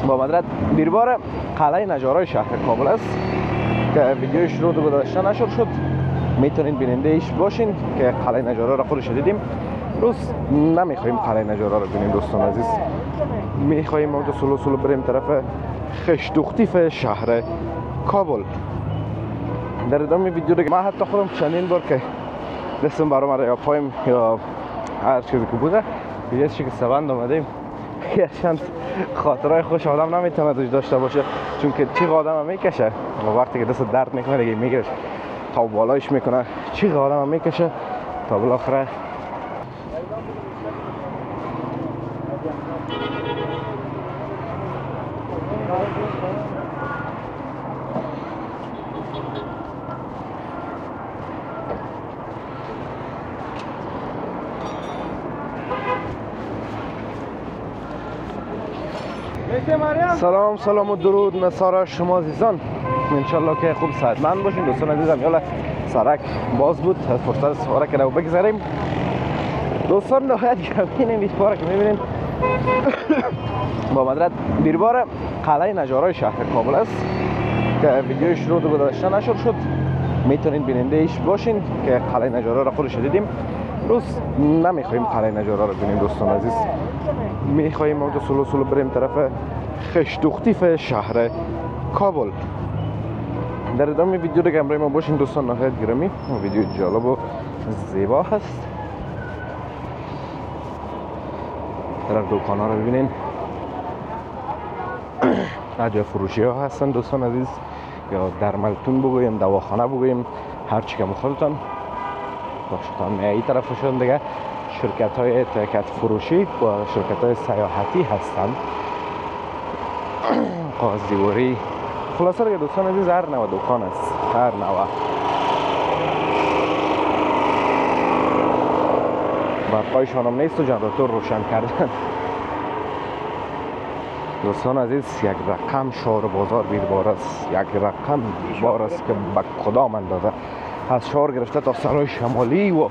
با مدرد بیربار قلعه نجارای شهر کابل است که ویدیوش رو گذاشته نشد شد. میتونین بیننده ایش باشین که قلعه نجارا را خودش دیدیم. روز نمیخوایم قلعه نجارا رو ببینیم دوستان عزیز، میخوایم ما سلو بریم طرف خشتوختیف شهر کابل. در ادامه ویدیو دیگه من حتی خودم چندین بار که دستم برام یا پایم یا هر چیزی که بوده یه چیزی که سوند آمدیم یه چند خاطرهای خوش آدم نمیتونه دوش داشته باشه، چون که چیغ آدم هم میکشه و وقتی که دست درد میکنه دیگه میگیرش تا بالایش میکنه، چیغ آدم هم میکشه تا بالاخره سلام و درود مسار شما عزیزان، انشالله که خوب صحتمند باشین دوستان عزیزم. یالا سرک باز بود، فرصت سواره که رو بگذاریم دوستان. نهایت گرمین این پاره که میبینیم با مدرد بیربار قلعه نجارای شهر کابل است که ویدیوش رو گذاشته نشد شد. میتونین بیننده ایش باشین که قلعه نجارا را خودش دیدیم. روز نمیخوایم قلعه نجارا رو ببینیم دوستان عزیز، میخوایم ما سلو بریم طرف خشتوختیف شهر کابل. در ادامه ویدیو دیگه همراه ما باشین دوستان نهایت گرامی. ویدیو جالب و زیبا هست. طرف دوکانا رو ببینین، اجای فروشی ها هستن دوستان عزیز، یا درملتون بگویم دواخانه بگویم هر چی که مخالتان باشتان. این طرفشون دیگه شرکت های تکت فروشی و شرکت های سیاحتی هستند، قاضیوری، خلاصه دیگه دوستان عزیز هر نوع دکان است، هر نوع. برقایشان هم نیست و جنراتور روشن کردن دوستان عزیز. یک رقم شهر بازار بیربار است، یک رقم بیربار است که به کدام اندازه از شهر گرفته تا سرای شمالی و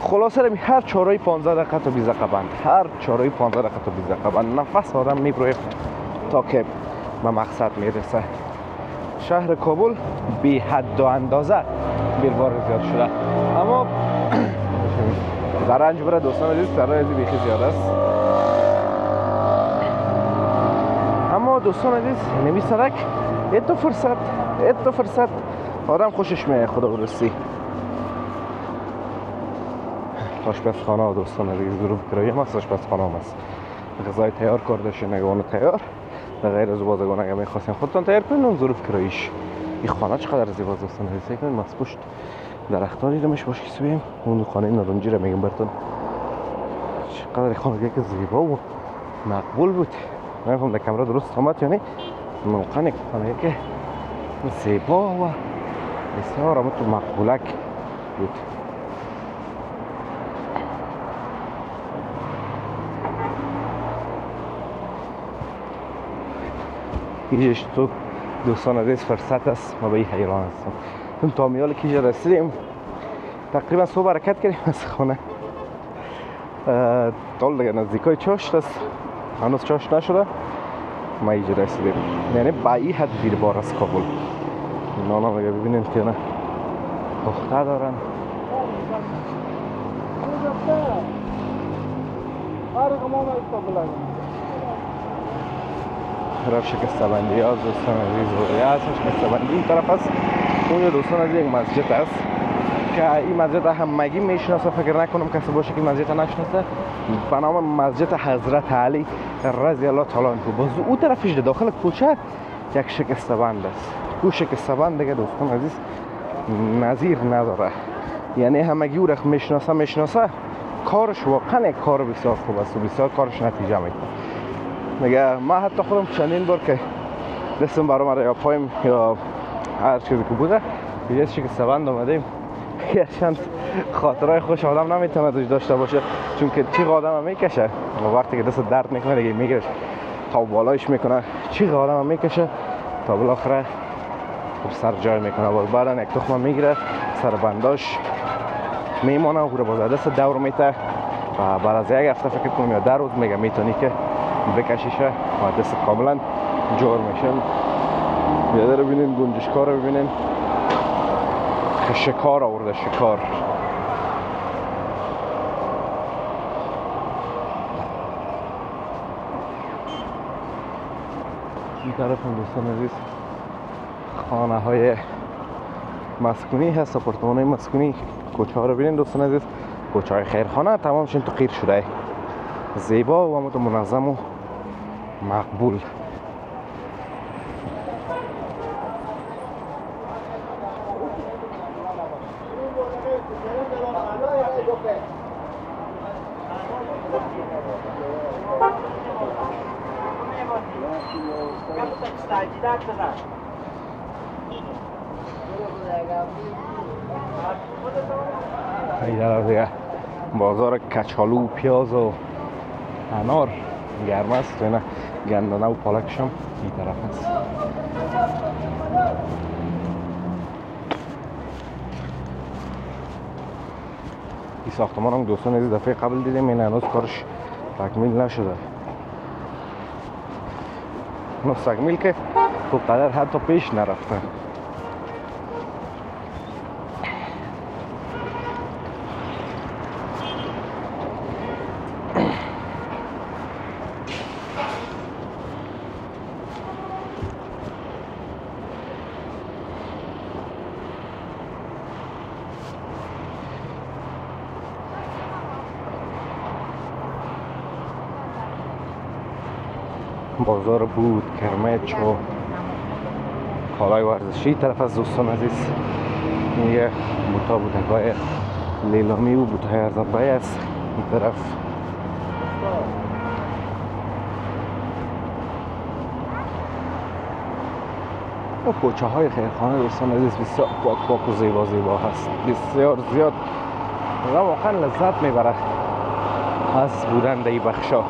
خلاصه هر چهارای 15 دقیقه تا 20 دقیقه بند، هر چهارای 15 دقیقه تا 20 دقیقه بند نفس آدم میبره تا که به مقصد میرسه. شهر کابل بی حد و اندازه بیربار زیاد شده، اما زرنج بره دوستان عزیز، سرای ازی بیخی زیاد است. اما دوستان عزیز نمی سرک اتو فرصت آدم خوشش میه خدا برسی. آشپزخانه دوستان عزیز ظروف کرایی هم هست، آشپزخانه هم هست، غذای تیار کرده نگوان تیار در غیر از بازگان اگر میخواستین خودتان تیار کنین اون ظروف کراییش. این خانه چقدر زیباست دوستان عزیز، فکر کنین مس پشت درختان دیدمش باش که ببینیم اون خانه نارنجی رو میگم براتون چقدر خانه که زیبا و مقبول بود. نمیفهم در کامera درست آمد یا نه، موقعا خانه که زیبا و بسیار آمد تو مقبولک بود. اینجاش تو دوستان عزیز فرصت است، ما به این حیران هستم. اون تامیال که اینجا رسیدیم تقریبا صبح حرکت کردیم از خانه طول دیگه نزدیکای چاشت است، هنوز چاشت نشده ما اینجا رسیدیم. یعنی با این حد بیربار است کابل. اینا هم ببینید که نه پخته دارن. طرف شکسته بندی ها دوستان عزیز و هست شکسته بندی. این طرف هست اون دوستان عزیز یک مسجد است که این مسجد همگی میشناسه، فکر نکنم کسی باشه که مسجد نشناسه، به نام مسجد حضرت علی رضی الله تعالی عنه. باز اون طرفش داخل کوچه یک شکسته بند است. او شکسته بند دیگه دوستان عزیز نظیر نداره، یعنی همگی او را میشناسه. کارش واقعا یک کار بسیار خوب است و بسیار کارش نتیجه میده. میگه من حتی خودم چندین بار که دستم برام یا پایم یا هر چیزی که بوده یه چیزی که سوند آمدیم یه چند خاطرهای خوش آدم نمیتونه دوش داشته باشه، چون که چیغ آدم هم میکشه و وقتی که دست درد میکنه دیگه میگیرش تا بالایش میکنه، چیغ آدم هم میکشه تا بالاخره سر جای میکنه و بعدا یک تخمه میگیره سر بنداش میمانه و باز دست دور میته و بعد از یک هفته فکر کنم یا 10 روز میگه میتونی که بکشیشه و دست کاملا جور میشه. یه رو ببینین گنجشکار رو ببینین، شکار آورده، شکار. این طرف هم دوستان عزیز خانه های مسکونی هست، آپارتمان های مسکونی. کوچه ها رو ببینین دوستان عزیز، کوچه های خیرخانه تمامشون تو قیر شده، زیبا و همون منظم و مقبول. اینجا دیگه بازار کچالو و پیاز و انار گرم است. اینا گندانه و پالکش هم این طرف است. این ساختمان هم دوستان از دفعه قبل دیدیم، این هنوز کارش تکمیل نشده. هنوز تکمیل که تو قدر حتی پیش نرفته. بازار بود، کرمچ و کالای ورزشی طرف از دوستان عزیز. میگه بوتا بوتکای لیلامی و بوتای ارزانبایی است این طرف. و کوچه های خیرخانه دوستان عزیز بسیار پاک و زیبا زیبا هست، بسیار زیاد و واقعا لذت میبره از بودن در این بخشا.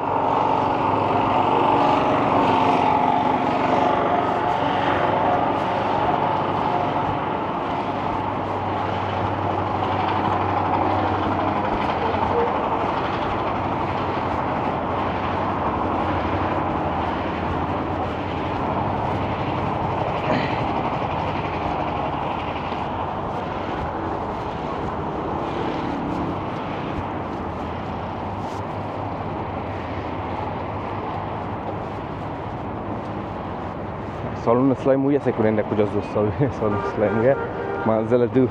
سالن اسلامی هست کننده کجاست دوستان؟ سالن اسلامی منزل دو.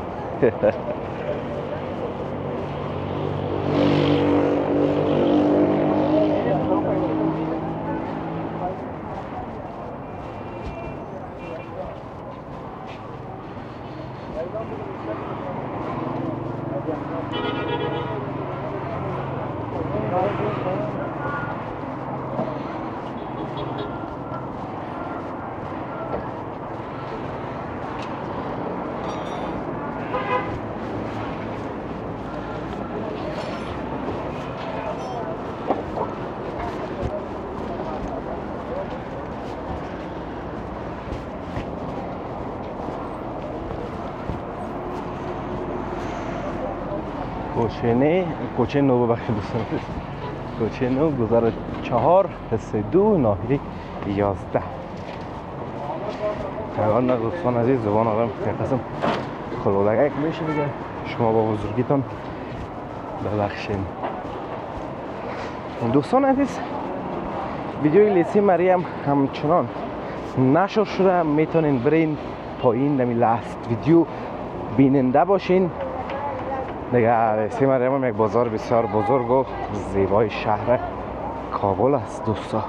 کوچه نو ببخشید دوستان، کوچه نو گذر 4 حصه 2 ناحیه 11. الان دوستان عزیز زبان آدم یک قسم خلولگک میشه دیگه، شما با بزرگیتون ببخشین. دوستان عزیز ویدیوی لیسی مریم همچنان نشر شده، میتونین برین پایین نمی لاست ویدیو بیننده باشین. دیگه لیسی مریم هم یک بازار بسیار بزرگ و زیبای شهر کابل است دوستا.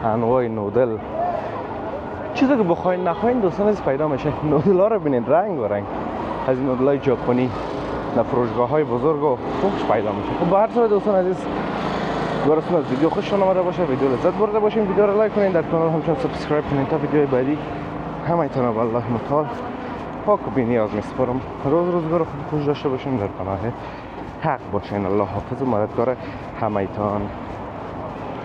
انواع نودل چیزی که بخواین نخواین دوستان از پیدا میشه. نودل ها رو ببینید رنگ و رنگ، از این نودل های ژاپنی در فروشگاه های بزرگ و خوبش پیدا میشه. خب به هر صورت دوستان عزیز براتون از ویدیو خوشتون آمده باشه، ویدیو لذت برده باشین، ویدیو رو لایک کنین، در کانال همچنان سابسکرایب کنین تا ویدیوهای بعدی همایتون رو والله متعال پاک و بی‌نیاز میسپارم. روز روزگار خوب خوش داشته باشین. در پناه حق باشین. الله حافظ و مددگار همه ایتان.